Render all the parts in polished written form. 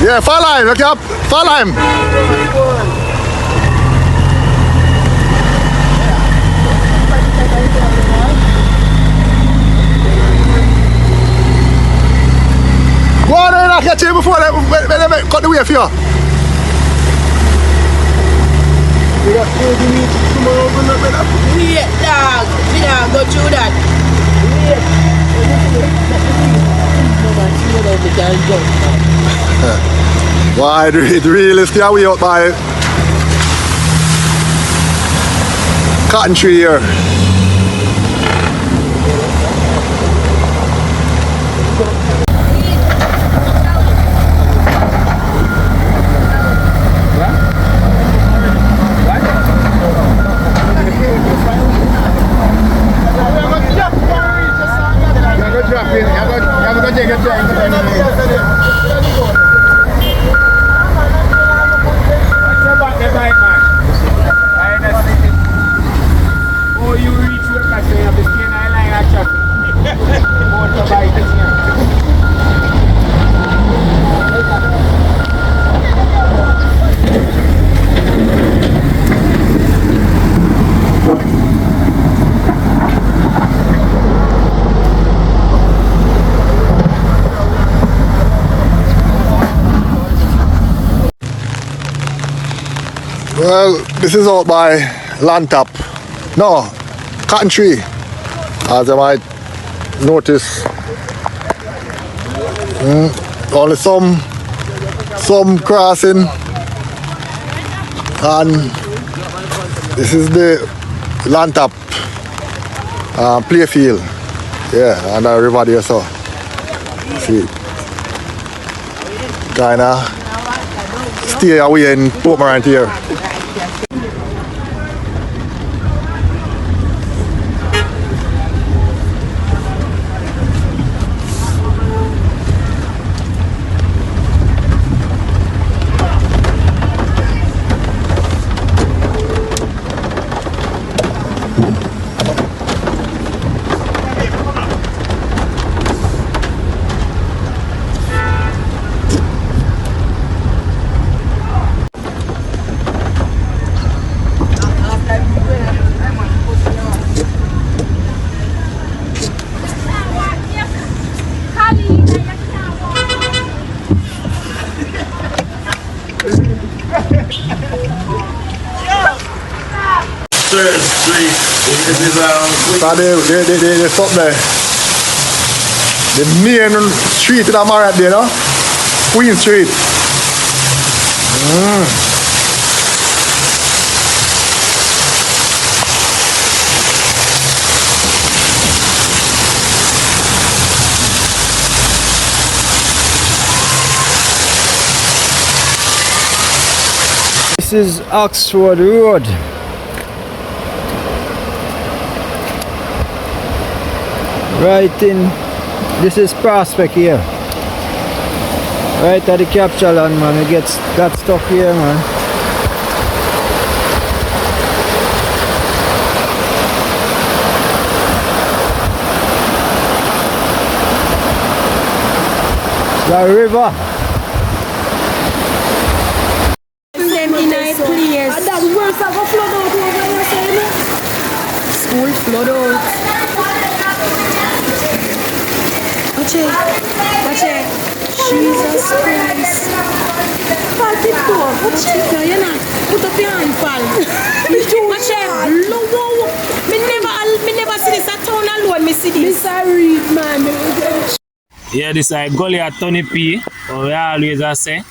Yeah, follow him, okay? Follow him. Go on in and catch him before they cut the way for you. Wait, dog. We don't go through that. Why, it really stay away out by cotton tree here. Well, this is out by Lantop. No, Cotton Tree, as you might notice. Only some crossing, and this is the Lantop playfield. Yeah, and the river there, so see, kinda stay away in Portmorant here. So they stop there. The main street in Amarat there, no? Queen Street. This is Oxford Road. Right in, this is Prospect here. Right at the capture land, man. We got stuff here, man. The river. School flood out. Watch it. Jesus Christ. Pal, tip door. Watch it. No, you're not. Put up your hand, pal. Watch it. Low. Me never see this at town alone. Me see this. This I read, man. Yeah, this is gully at Tony P. So we always say,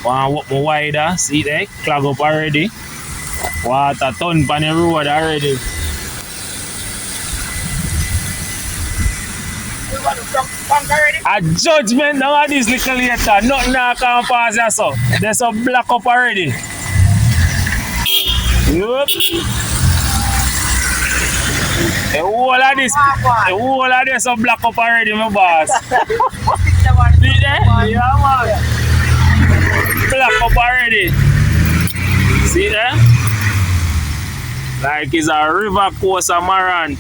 want walk more wider. See there, clog up already. Water ton on the road already. A judgment now at this little later. Nothing now can pass there, so. There's a black up already. Yup. The whole of this a black up already, my boss. See there? Yeah, man. Black up already. See there? Like it's a river course of Maran.